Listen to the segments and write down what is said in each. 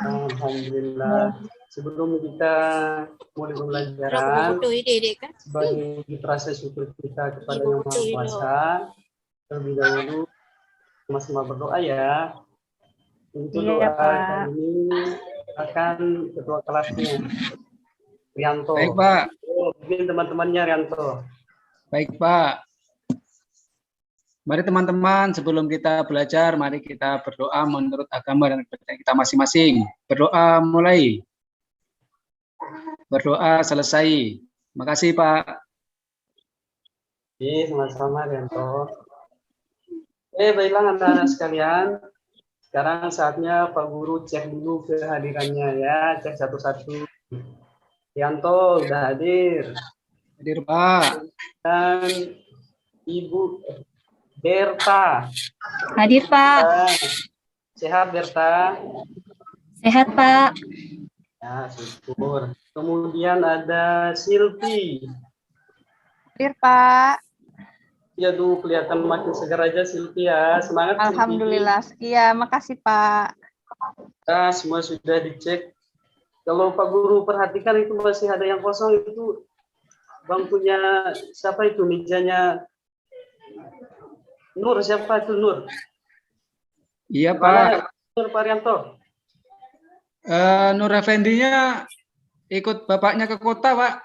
Alhamdulillah. Sebelum kita mulai pembelajaran, sebagai rasa syukur kita kepada Yang Maha Kuasa, terlebih dahulu sama-sama berdoa ya. Untuk doa kali ini akan ketua kelasnya, Rianto. Baik, Pak. Mungkin teman-temannya Rianto. Baik, Pak. Mari teman-teman, sebelum kita belajar, mari kita berdoa menurut agama dan kepercayaan kita masing-masing. Berdoa mulai. Berdoa selesai. Terima kasih, Pak. Oke, sama-sama Rianto. Baiklah anak-anak sekalian. Sekarang saatnya Pak Guru cek dulu kehadirannya ya, cek satu-satu. Rianto udah hadir. Hadir, Pak. Dan Ibu Berta. Hadir, Pak. Sehat, Berta? Sehat, Pak. Ya, syukur. Kemudian ada Silvi. Hadir, Pak. Ya, tuh kelihatan makin segar aja Silvi ya. Semangat, Alhamdulillah. Iya, makasih, Pak. Nah, semua sudah dicek. Kalau Pak Guru perhatikan itu masih ada yang kosong, itu bangkunya siapa itu, mejanya Nur, siapa itu Nur? Iya, Pak. Nur Parianto. Nur Effendinya ikut bapaknya ke kota, Pak.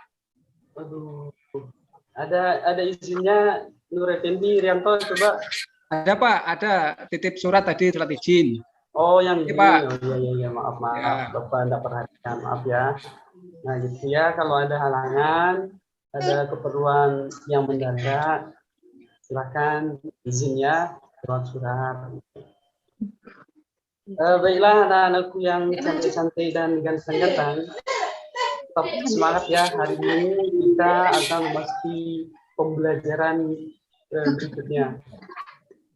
Aduh, ada izinnya Nur Effendi, Rianto, coba. Ada, Pak. Ada titip surat tadi, surat izin. Oh, yang ini, Pak. Oh, iya, maaf, Ya. Bapak tidak perhatikan, maaf ya. Nah, gitu ya, kalau ada halangan, ada keperluan yang mendadak, silakan izinnya lewat surat. Baiklah anak-anakku yang cantik-cantik dan ganteng-ganteng, tetap semangat ya. Hari ini kita akan memasuki pembelajaran berikutnya.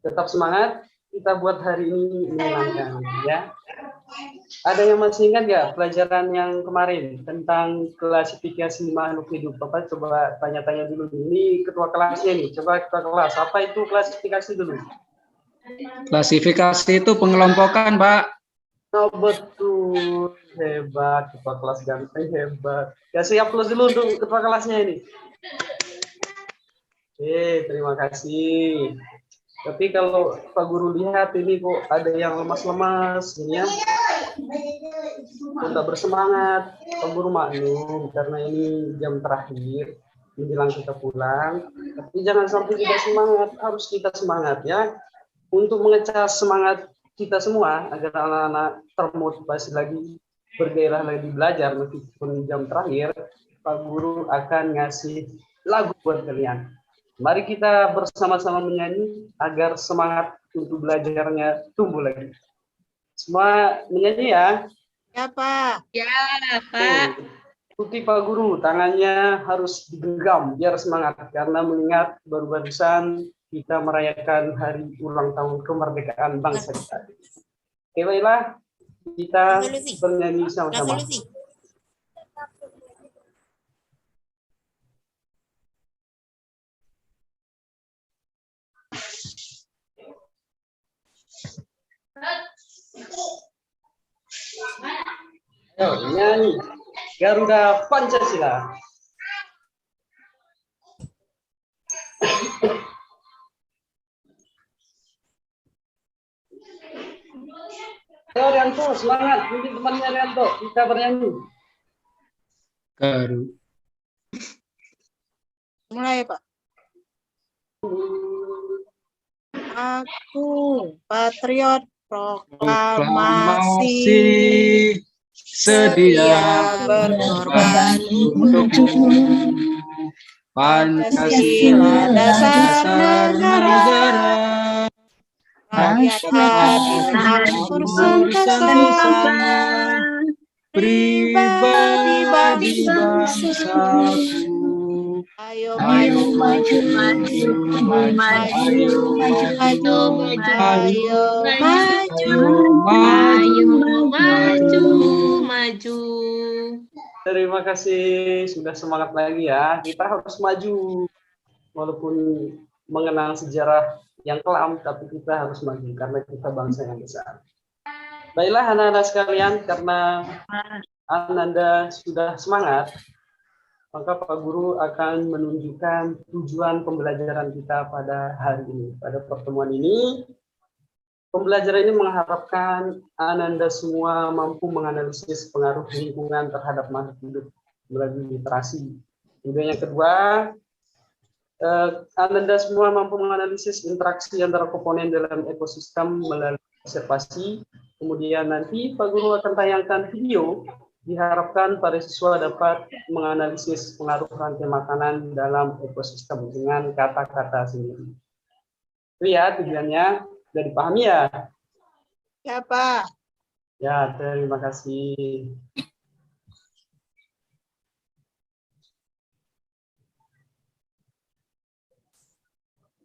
Tetap semangat, kita buat hari ini menyenangkan ya. Ada yang masih ingat nggak pelajaran yang kemarin tentang klasifikasi makhluk hidup? Bapak coba tanya-tanya dulu. Ini ketua kelasnya nih, coba ketua kelas. Apa itu klasifikasi dulu? Klasifikasi itu pengelompokan, Pak. Oh, betul. Hebat, ketua kelas ganteng, hebat. Kasih aplaus dulu untuk ketua kelasnya ini. Terima kasih. Tapi kalau Pak Guru lihat ini kok ada yang lemas-lemas, ini ya. Tidak bersemangat. Pak Guru maklum karena ini jam terakhir menjelang kita pulang. Tapi jangan sampai tidak semangat, harus kita semangat ya. Untuk mengecas semangat kita semua agar anak-anak termotivasi lagi, bergairah lagi belajar meskipun jam terakhir, Pak Guru akan ngasih lagu buat kalian. Mari kita bersama-sama menyanyi agar semangat untuk belajarnya tumbuh lagi. Semua menyanyi ya? Ya, Pak. Ya, Pak. Ikuti Pak Guru, tangannya harus digenggam biar semangat. Karena mengingat baru-barusan kita merayakan hari ulang tahun kemerdekaan bangsa kita. Oke, baiklah. Kita bernyanyi sama-sama. Ayo, nyanyi Garuda Pancasila. Ayo Rianto, semangat. Ini temannya Rianto, kita bernyanyi. Mulai, Pak. Aku patriot proklamasi sedia berkorban untukmu. Pancasila dasar negara, rakyat hadir bersama, pribadi bangsaku. Ayo Ayo maju, maju, maju, maju, maju, maju, maju. Terima kasih sudah semangat lagi ya. Kita harus maju walaupun mengenang sejarah yang kelam, tapi kita harus maju karena kita bangsa yang besar. Baiklah anak-anak sekalian, karena Ananda sudah semangat, maka Pak Guru akan menunjukkan tujuan pembelajaran kita pada hari ini. Pada pertemuan ini, pembelajaran ini mengharapkan Ananda semua mampu menganalisis pengaruh lingkungan terhadap makhluk hidup melalui literasi. Kemudian yang kedua, Ananda semua mampu menganalisis interaksi antara komponen dalam ekosistem melalui observasi. Kemudian nanti Pak Guru akan tayangkan video, diharapkan para siswa dapat menganalisis pengaruh rantai makanan dalam ekosistem dengan kata-kata sendiri. Itu ya tujuannya, sudah dipahami ya? Ya, Pak. Ya, terima kasih.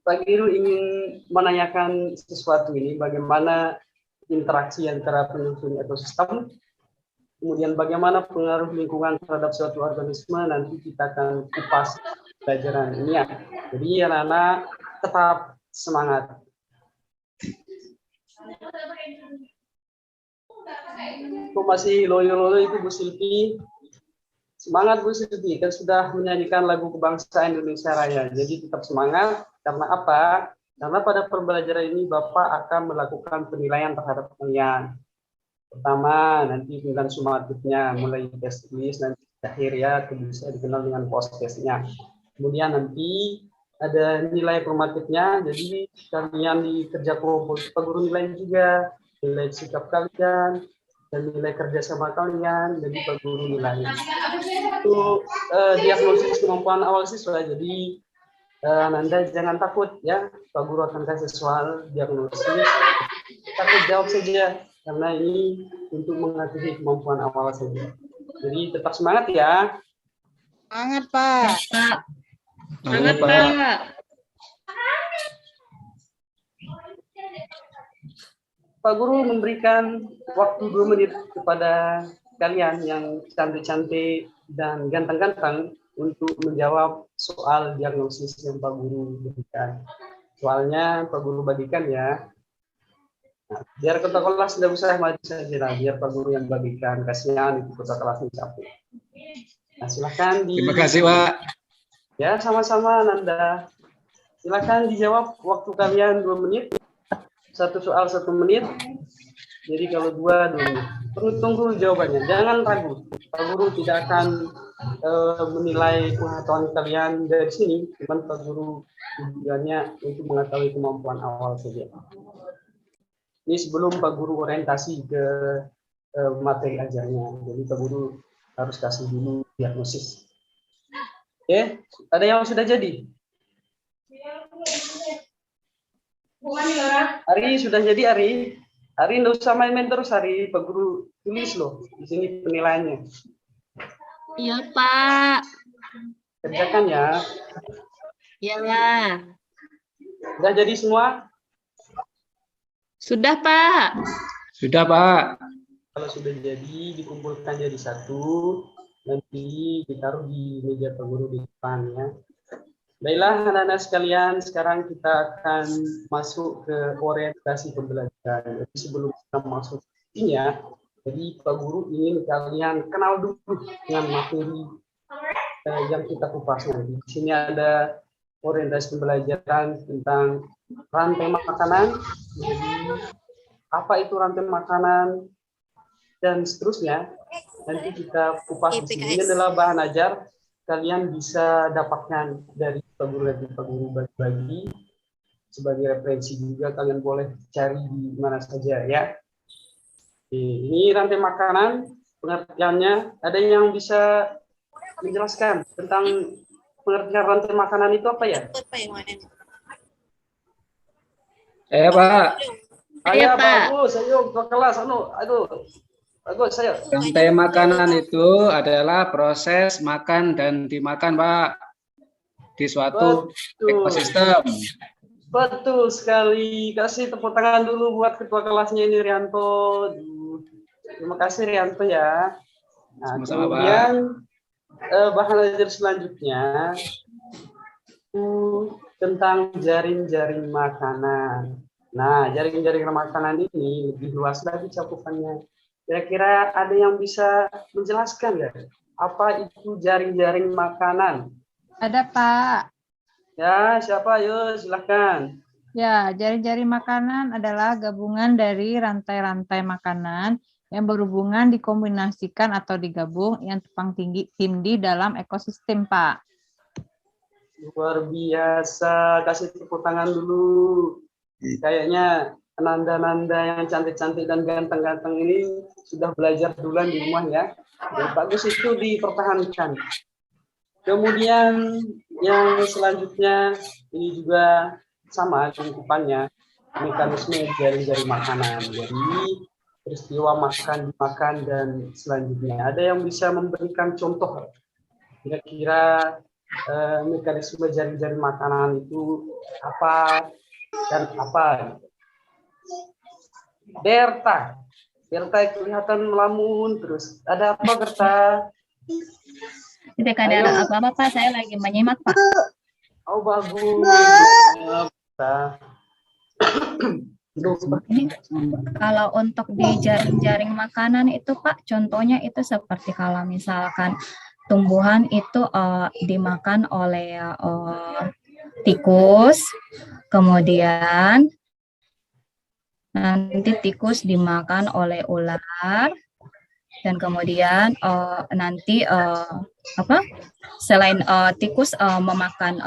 Pak Guru ingin menanyakan sesuatu ini, bagaimana interaksi antara penyusun ekosistem, kemudian bagaimana pengaruh lingkungan terhadap suatu organisme, nanti kita akan kupas pelajaran ini ya. Jadi anak-anak tetap semangat. Kok masih loyo-loyo itu Bu Silvi? Semangat Bu Silvi, kan sudah menyanyikan lagu kebangsaan Indonesia Raya. Jadi tetap semangat, karena apa? Karena pada pembelajaran ini Bapak akan melakukan penilaian terhadap kalian. Pertama, nanti penilaian sumatifnya, mulai tes tulis, nanti akhir ya, itu bisa dikenal dengan post testnya. Kemudian nanti ada nilai formatifnya, jadi kalian di kerja kelompok Pak Guru nilai juga, nilai sikap kalian, dan nilai kerjasama kalian, jadi Pak Guru nilai. Itu diagnosis kemampuan awal siswa, jadi Nanda jangan takut ya, Pak Guru akan kasih soal diagnosis, takut jawab saja, karena ini untuk mengatasi kemampuan awal saja. Jadi tetap semangat ya. Semangat, Pak. Semangat, Pak. Pak Guru memberikan waktu 2 menit kepada kalian yang cantik-cantik dan ganteng-ganteng untuk menjawab soal diagnosis yang Pak Guru berikan. Soalnya Pak Guru bagikan ya. Nah, biar ketua kelas tidak usah maju saja lah, biar Pak Guru yang bagikan, kasihan itu ketua kelasnya capek. Nah, silakan Terima kasih, Pak. Ya, sama-sama Nanda. Silakan dijawab, waktu kalian 2 menit. Satu soal 1 menit. Jadi kalau 2 menit. Perlu tunggu jawabannya. Jangan ragu. Pak Guru tidak akan menilai pengetahuan kalian dari sini. Cuman Pak Guru tujuannya untuk mengetahui kemampuan awal saja. Ini sebelum Pak Guru orientasi ke materi ajarnya. Jadi Pak Guru harus kasih dulu diagnosis. Oke, ada yang sudah jadi? Ari sudah jadi, Ari. Ari nggak usah main-main terus, Ari. Pak Guru tulis loh di sini penilaiannya. Iya, Pak. Kerjakan ya. Iya, Pak. Sudah jadi semua? Sudah, Pak. Sudah, Pak. Kalau sudah jadi, dikumpulkan jadi satu. Nanti ditaruh di meja Pak Guru di depan ya. Baiklah anak-anak sekalian, sekarang kita akan masuk ke orientasi pembelajaran. Jadi sebelum kita masuk intinya, jadi Pak Guru ingin kalian kenal dulu dengan materi yang kita kupas nanti. Di sini ada orientasi pembelajaran tentang rantai makanan. Jadi apa itu rantai makanan dan seterusnya. Nanti kita kupas di sini. Ini adalah bahan ajar kalian bisa dapatkan dari Pak Guru bagi-bagi sebagai referensi juga, kalian boleh cari di mana saja ya. Oke, ini rantai makanan, pengertiannya ada yang bisa menjelaskan tentang pengertian rantai makanan itu apa ya? Pak. Ayo, Pak. Bagus, ayo ke kelas, aduh. Bagus, saya. Rantai makanan itu adalah proses makan dan dimakan, Pak, di suatu ekosistem. Betul sekali. Kasih tepuk tangan dulu buat ketua kelasnya ini, Rianto. Terima kasih, Rianto ya. Nah, Sama-sama, kemudian bahan ajar selanjutnya tentang jaring-jaring makanan. Nah, jaring-jaring makanan ini lebih luas lagi cakupannya. Kira-kira ada yang bisa menjelaskan ya? Apa itu jaring-jaring makanan? Ada, Pak. Ya, siapa? Ayo, silahkan. Ya, jaring-jaring makanan adalah gabungan dari rantai-rantai makanan yang berhubungan dikombinasikan atau digabung yang tumpang tindih dalam ekosistem, Pak. Luar biasa. Kasih tepuk tangan dulu. Kayaknya nanda-nanda yang cantik-cantik dan ganteng-ganteng ini sudah belajar duluan di rumah ya. Yang bagus itu dipertahankan. Kemudian yang selanjutnya ini juga sama cakupannya, mekanisme jaring-jaring makanan. Jadi peristiwa makan, dimakan, dan selanjutnya. Ada yang bisa memberikan contoh kira-kira mekanisme jaring-jaring makanan itu apa dan apa? Berta kelihatan melamun terus. Ada apa, Berta? Tidak ada apa-apa, Pak. Saya lagi menyimak, Pak. Oh, bagus. Berta. Ini kalau untuk di jaring-jaring makanan itu, Pak, contohnya itu seperti kalau misalkan tumbuhan itu dimakan oleh tikus, kemudian nanti tikus dimakan oleh ular, dan kemudian nanti selain tikus memakan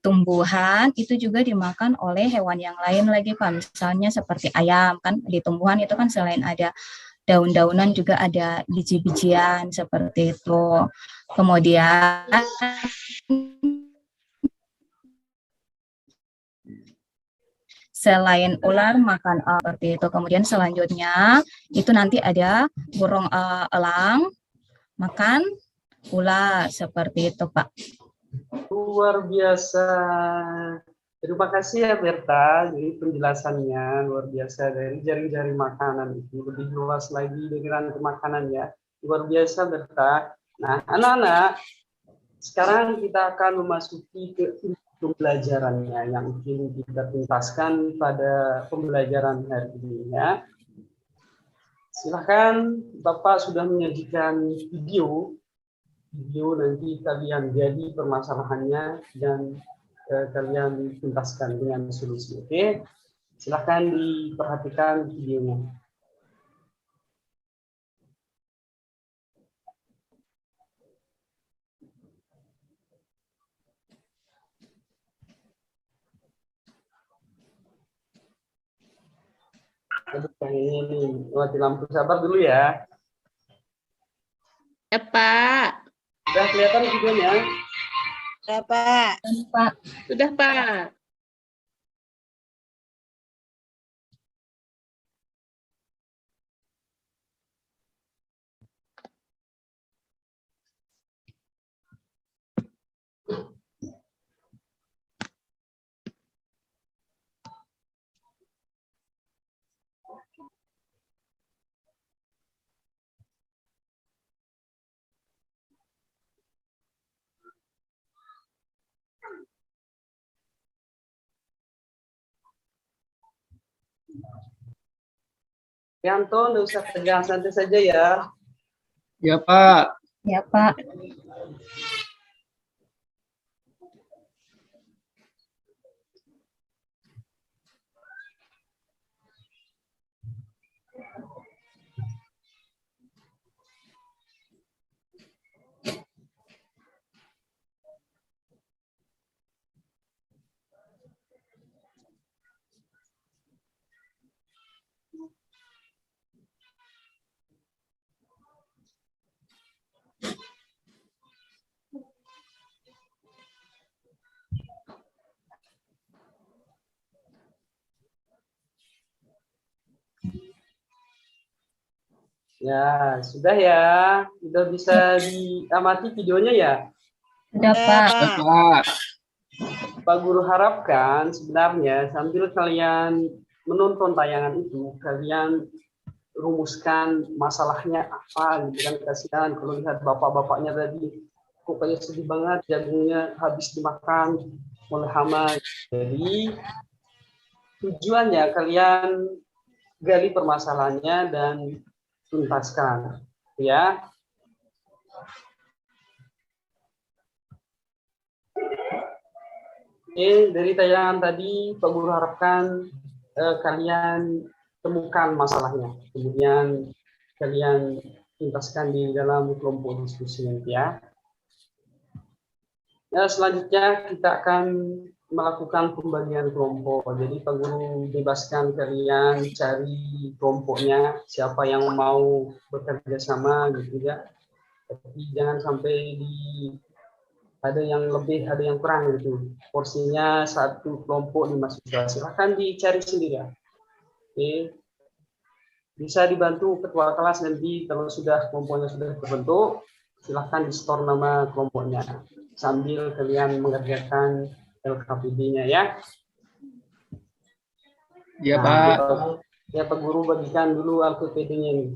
tumbuhan, itu juga dimakan oleh hewan yang lain lagi, Pak. Misalnya seperti ayam, kan di tumbuhan itu kan selain ada daun-daunan juga ada biji-bijian seperti itu. Kemudian selain ular makan seperti itu. Kemudian selanjutnya itu nanti ada burung elang makan ular seperti itu, Pak. Luar biasa. Terima kasih ya, Berta. Jadi penjelasannya luar biasa dari jaring-jaring makanan itu lebih luas lagi dari rantai makanan ya. Luar biasa, Berta. Nah, anak-anak, sekarang kita akan memasuki ke pembelajarannya yang ingin kita tuntaskan pada pembelajaran hari ini ya. Silakan, Bapak sudah menyajikan video nanti kalian jadi permasalahannya dan kalian tuntaskan dengan solusi. Oke, silakan diperhatikan videonya. Aduh, ini mati lampu, sabar dulu ya. Ya, Pak. Sudah kelihatan videonya? Sudah, Pak. Pak. Sudah, Pak. Yanto, nggak usah tegang, santai saja ya. Ya, Pak. Ya, Pak. Ya, sudah ya. Sudah bisa diamati videonya ya. Sudah, Pak. Ya, Pak. Pak Guru harapkan sebenarnya sambil kalian menonton tayangan itu, kalian rumuskan masalahnya apa gitu kan. Kasihan kalau lihat bapak-bapaknya tadi kok kayak sedih banget, jagungnya habis dimakan oleh hama. Jadi tujuannya kalian gali permasalahannya dan tuntaskan, ya. Oke, dari tayangan tadi Pak Guru harapkan kalian temukan masalahnya, kemudian kalian tuntaskan di dalam kelompok diskusi nanti, ya. Selanjutnya kita akan melakukan pembagian kelompok. Jadi Pak Guru bebaskan kalian cari kelompoknya, siapa yang mau bekerja sama gitu ya. Tapi jangan sampai ada yang lebih, ada yang kurang gitu. Porsinya satu kelompok 5 siswa. Silahkan dicari sendiri ya. Oke. Bisa dibantu ketua kelas nanti kalau sudah kelompoknya sudah terbentuk, silahkan di store nama kelompoknya sambil kalian mengerjakan LKPD-nya, ya. Ya, Pak. Ya Pak Guru bagikan dulu LKPD-nya ini.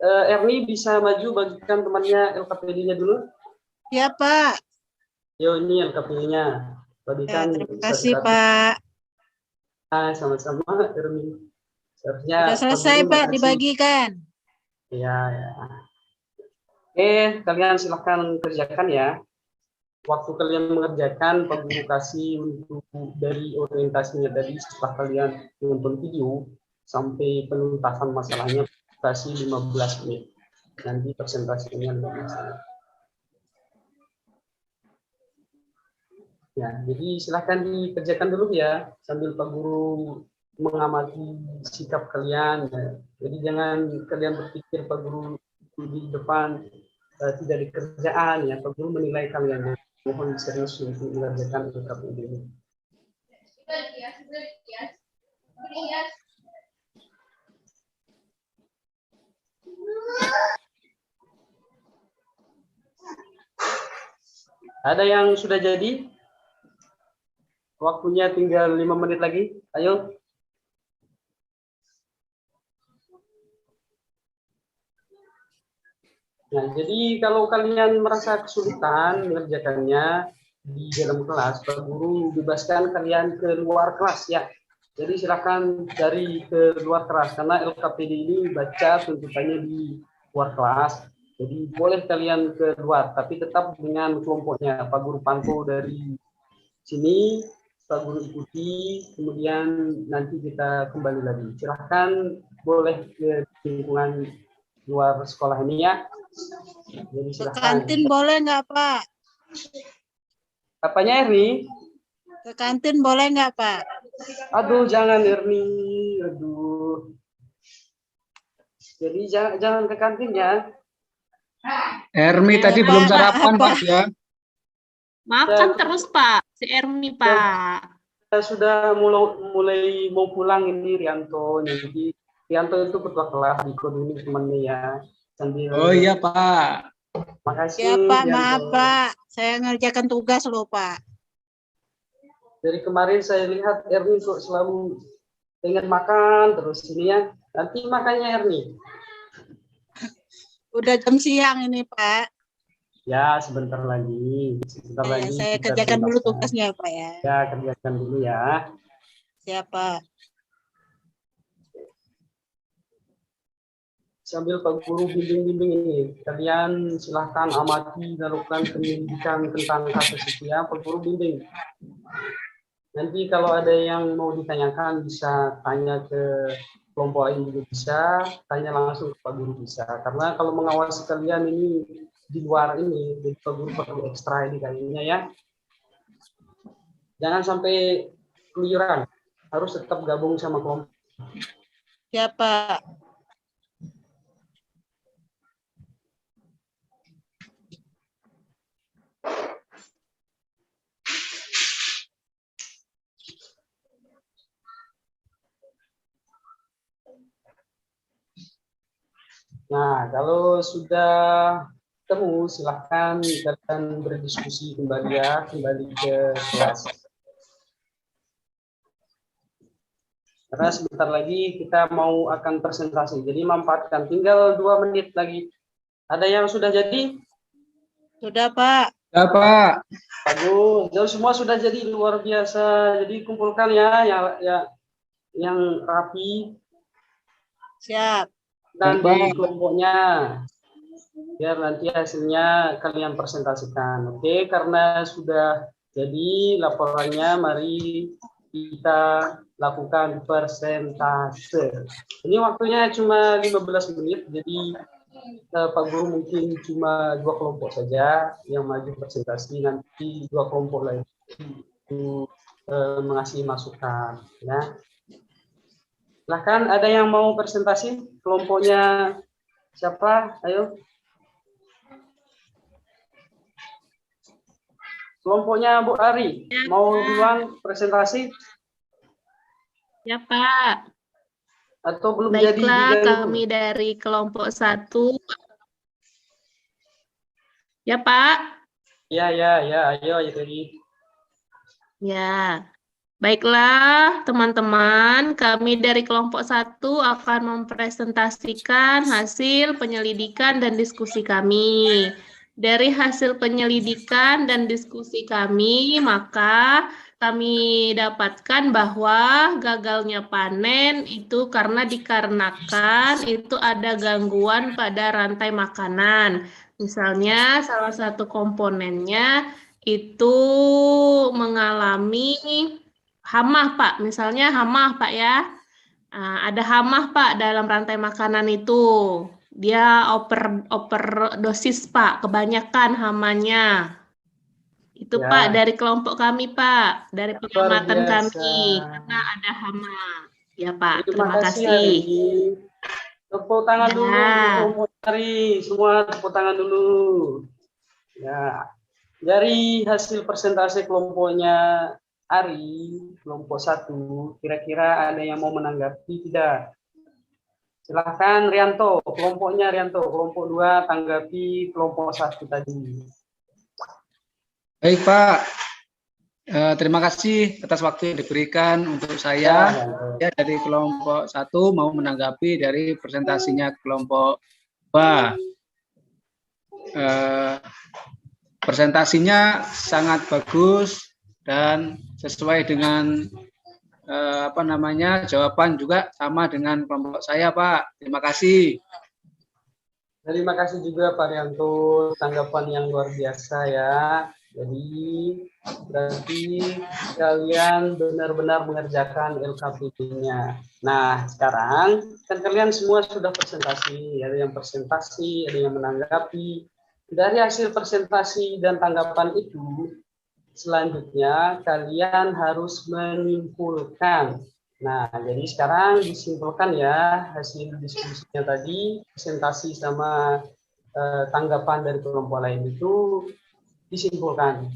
Erni bisa maju bagikan temannya LKPD-nya dulu. Ya, Pak. Yo, ini LKPD-nya. Bagikan. Ya, terima kasih, Pak. Sama-sama, Erni. Sudah selesai, Pak, dibagikan. Ya, ya. Oke, kalian silahkan kerjakan ya. Waktu kalian mengerjakan, Pak Guru kasih untuk dari orientasinya tadi setelah kalian menonton video sampai penuntasan masalahnya kasih 15 menit. Nanti presentasinya lebih masalah. Ya, jadi silahkan dikerjakan dulu ya sambil Pak Guru mengamati sikap kalian. Ya. Jadi jangan kalian berpikir Pak Guru di depan tidak di kerjaan ya. Pak Guru menilai kalian. Mohon serius untuk mengerjakan LKPD ini. Ada yang sudah jadi? Waktunya tinggal 5 menit lagi. Ayo. Nah, jadi kalau kalian merasa kesulitan mengerjakannya di dalam kelas, Pak Guru bebaskan kalian ke luar kelas ya. Jadi silakan dari ke luar kelas karena LKPD ini baca tuntutannya di luar kelas. Jadi boleh kalian ke luar, tapi tetap dengan kelompoknya. Pak Guru pantau dari sini, Pak Guru ikuti, kemudian nanti kita kembali lagi. Silahkan boleh ke lingkungan luar sekolah ini ya. Jadi Ke kantin boleh nggak, Pak? Apanya, Erni? Ke kantin boleh nggak, Pak? Aduh, jangan, Erni. Aduh. Jadi jangan ke kantin ya. Ermi tadi Pak, belum sarapan, Pak, ya. Makan terus, Pak. Si Ermi, Pak. Sudah mulai mau pulang ini Rianto. Jadi Rianto itu ketua kelas di kode ini temannya ya. Sambil... Oh iya, Pak. Makasih. Ya, Pak, Rianto. maaf, Pak. Saya ngerjakan tugas loh, Pak. Dari kemarin saya lihat Erni kok selalu pengen makan terus ini ya. Nanti makannya Erni. Udah jam siang ini, Pak. Ya, sebentar lagi. Sebentar lagi. Saya kita kerjakan dulu makan. tugasnya, Pak ya. Ya, kerjakan dulu ya. Siapa? Sambil Pak Guru bimbing-bimbing ini, kalian silahkan amati dan lakukan penyelidikan tentang kasus itu ya, Pak Guru bimbing. Nanti kalau ada yang mau ditanyakan bisa tanya ke kelompok lain juga bisa, tanya langsung ke Pak Guru bisa. Karena kalau mengawasi kalian ini di luar ini, jadi Pak Guru perlu ekstra ini kayaknya ya. Jangan sampai keluyuran, harus tetap gabung sama kelompok. Siapa? Nah, kalau sudah ketemu, silahkan kalian berdiskusi kembali ya, kembali ke kelas. Karena sebentar lagi kita mau akan presentasi, jadi manfaatkan. Tinggal 2 menit lagi. Ada yang sudah jadi? Sudah, Pak. Ya, Pak. Bagus. Jauh semua sudah jadi luar biasa. Jadi kumpulkan ya, yang rapi Siap. dan Baik, di Pak. kelompoknya. Biar nanti hasilnya kalian presentasikan. Oke, karena sudah jadi laporannya, mari kita lakukan persentase. Ini waktunya cuma 15 menit, jadi Pak Guru mungkin cuma 2 kelompok saja yang maju presentasi, nanti 2 kelompok lain itu mengasih masukan. Ya. Silahkan, ada yang mau presentasi? Kelompoknya siapa? Ayo. Kelompoknya Bu Ari, mau duluan presentasi Ya, Pak. atau belum jadi? Baiklah, juga kami dari kelompok 1. Ya, Pak. Ya, ayo jadi. Ya. Baiklah, teman-teman, kami dari kelompok 1 akan mempresentasikan hasil penyelidikan dan diskusi kami. Dari hasil penyelidikan dan diskusi kami, maka kami dapatkan bahwa gagalnya panen itu dikarenakan itu ada gangguan pada rantai makanan. Misalnya salah satu komponennya itu mengalami hama, Pak. Misalnya hama, Pak ya. Ada hama, Pak, dalam rantai makanan itu. Dia overdosis, Pak. Kebanyakan hamanya. Itu, Ya. Pak, dari kelompok kami, Pak. Dari pengamatan biasa. kami. Karena ada hama. Ya, Pak. Terima Terima kasih. kasih. Tepuk tangan Ya. dulu, kelompok Ari. Semua tepuk tangan dulu. Ya. Dari hasil presentasi kelompoknya Ari, kelompok 1, kira-kira ada yang mau menanggapi tidak? Silahkan Rianto, kelompoknya Rianto, kelompok 2 tanggapi kelompok 1 tadi. Baik, Pak. Terima kasih atas waktu yang diberikan untuk saya. Ya, dari kelompok 1 mau menanggapi dari presentasinya kelompok 2. Presentasinya sangat bagus dan sesuai dengan jawaban juga sama dengan kelompok saya, Pak. Terima kasih. Terima kasih juga Pak Rianto, tanggapan yang luar biasa ya. Jadi berarti kalian benar-benar mengerjakan LKPP-nya. Nah, sekarang kan kalian semua sudah presentasi, ada yang presentasi, ada yang menanggapi. Dari hasil presentasi dan tanggapan itu, selanjutnya kalian harus menyimpulkan. Nah, jadi sekarang disimpulkan ya hasil diskusinya tadi, presentasi sama tanggapan dari kelompok lain itu disimpulkan.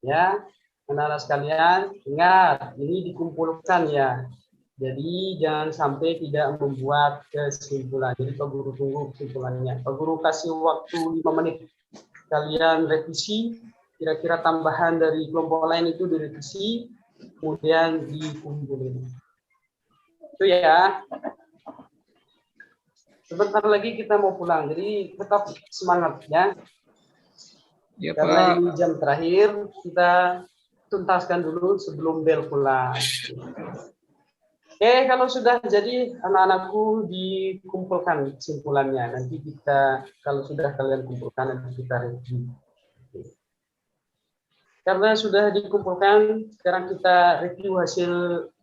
Ya, anak-anak sekalian, ingat ini dikumpulkan ya. Jadi jangan sampai tidak membuat kesimpulan. Jadi Pak Guru tunggu kesimpulannya. Pak Guru kasih waktu 5 menit. Kalian revisi, kira-kira tambahan dari kelompok lain itu direvisi, kemudian dikumpulin. Itu ya. Sebentar lagi kita mau pulang, jadi tetap semangat ya. Ya, Karena Pak. ini jam terakhir, kita tuntaskan dulu sebelum bel pulang. Oke, kalau sudah jadi anak-anakku dikumpulkan kesimpulannya. Nanti kita, kalau sudah kalian kumpulkan, nanti kita review. Karena sudah dikumpulkan, sekarang kita review hasil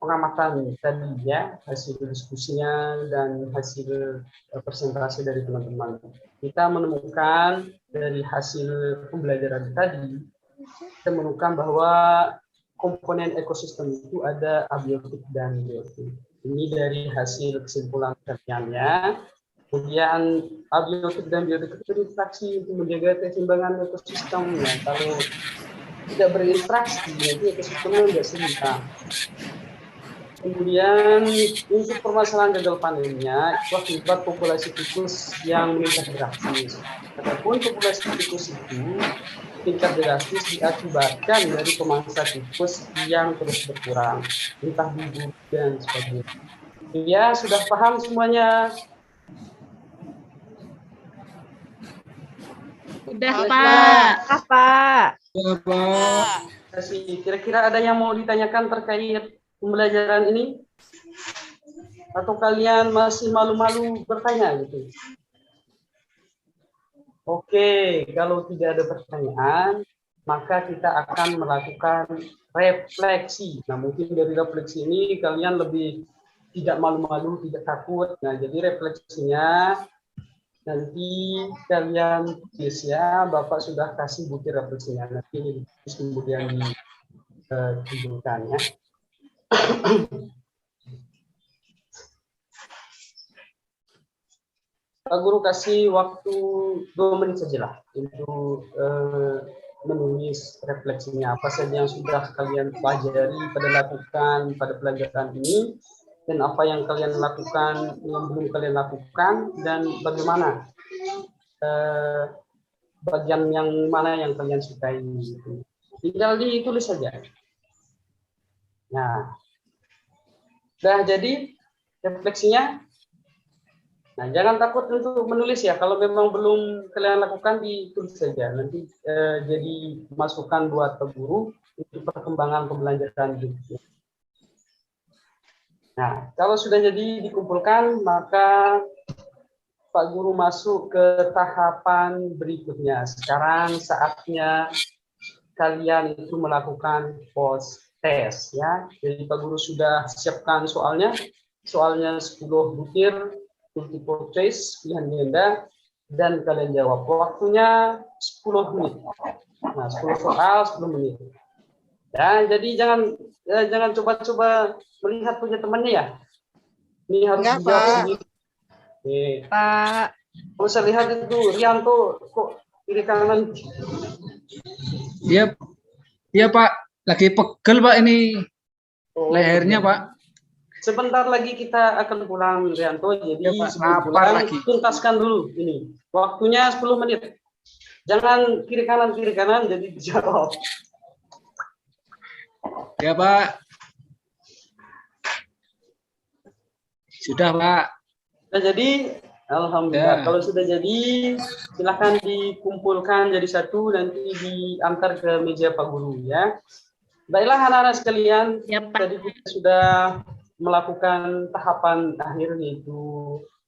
pengamatan tadi ya, hasil diskusinya dan hasil presentasi dari teman-teman. Kita menemukan dari hasil pembelajaran tadi, kita menemukan bahwa komponen ekosistem itu ada abiotik dan biotik. Ini dari hasil kesimpulan kalian. Kemudian abiotik dan biotik itu berinteraksi untuk menjaga keseimbangan ekosistemnya. Kalau tidak berinteraksi, jadi ekosistemnya tidak seimbang. Kemudian untuk permasalahan gagal panennya itu akibat populasi tikus yang meningkat drastis. Adapun populasi tikus itu tingkat drastis diakibatkan dari pemangsa tikus yang terus berkurang, entah bibur dan sebagainya. Ya, sudah paham semuanya? Udah, Sudah, Pak. Pak. Ya, Pak. Kira-kira ada yang mau ditanyakan terkait pembelajaran ini? Atau kalian masih malu-malu bertanya gitu? Oke, kalau tidak ada pertanyaan, maka kita akan melakukan refleksi. Nah, mungkin dari refleksi ini kalian lebih tidak malu-malu, tidak takut. Nah, jadi refleksinya nanti kalian tulis ya, Bapak sudah kasih buku refleksinya. Nanti kemudian dikumpulkan ya. Pak Guru kasih waktu 2 menit saja lah untuk menulis refleksinya. Apa saja yang sudah kalian pelajari pada pelajaran ini, dan apa yang kalian lakukan, yang belum kalian lakukan, dan bagaimana bagian yang mana yang kalian sukai. Gitu. Tinggal ditulis saja. Nah, sudah jadi refleksinya. Nah, jangan takut untuk menulis ya. Kalau memang belum kalian lakukan, ditulis saja. Nanti jadi masukan buat Pak Guru untuk perkembangan pembelajaran berikutnya. Nah, kalau sudah jadi dikumpulkan, maka Pak Guru masuk ke tahapan berikutnya. Sekarang saatnya kalian itu melakukan post test ya. Jadi Pak Guru sudah siapkan soalnya 10 butir multiple choice, pilihan ganda, dan kalian jawab. Waktunya 10 menit. Nah, 10 soal, 10 menit. Ya, jadi jangan coba-coba melihat punya temannya ya. Ini harus Enggak, dijawab Pak. sendiri. Oke. Pak. Kalau saya lihat itu Rianto kok kiri kanan. Iya, Pak. Lagi pegel, Pak, ini lehernya, Pak. Sebentar lagi kita akan pulang, Rianto. Jadi Ya, Pak, sebelum lapar pulang, lagi. tuntaskan dulu ini. Waktunya 10 menit. Jangan kiri kanan, jadi dijawab. Ya, Pak. Sudah, Pak. Sudah jadi, alhamdulillah. Ya. Kalau sudah jadi, silahkan dikumpulkan jadi satu, nanti diantar ke meja Pak Guru ya. Baiklah anak-anak sekalian, Ya, Pak. tadi kita sudah melakukan tahapan akhir yaitu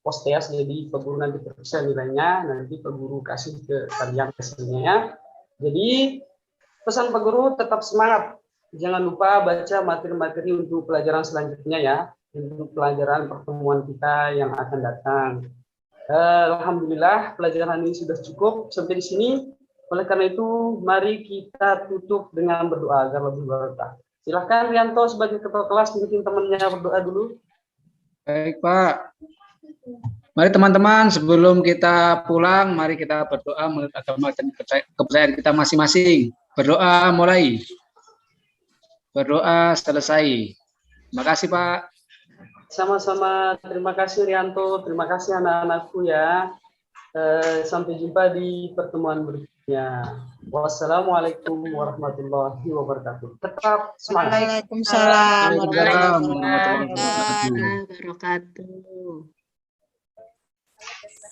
post test. Jadi Pak Guru nanti periksa nilainya, nanti Pak Guru kasih ke kalian hasilnya ya. Jadi pesan Pak Guru tetap semangat. Jangan lupa baca materi-materi untuk pelajaran selanjutnya ya, untuk pelajaran pertemuan kita yang akan datang. Alhamdulillah pelajaran ini sudah cukup sampai di sini. Oleh karena itu, mari kita tutup dengan berdoa agar lebih barokah. Silahkan Rianto sebagai ketua kelas mungkin temannya berdoa dulu. Baik, Pak. Mari teman-teman, sebelum kita pulang, mari kita berdoa menurut agama dan kepercayaan kita masing-masing. Berdoa mulai. Berdoa selesai. Terima kasih, Pak. Sama-sama, terima kasih Rianto, terima kasih anak-anakku ya. Sampai jumpa di pertemuan berikutnya. Wassalamualaikum warahmatullahi wabarakatuh. Tetap semangat. Waalaikumsalam Waalaikumsalam warahmatullahi warahmatullahi wabarakatuh. Wabarakatuh.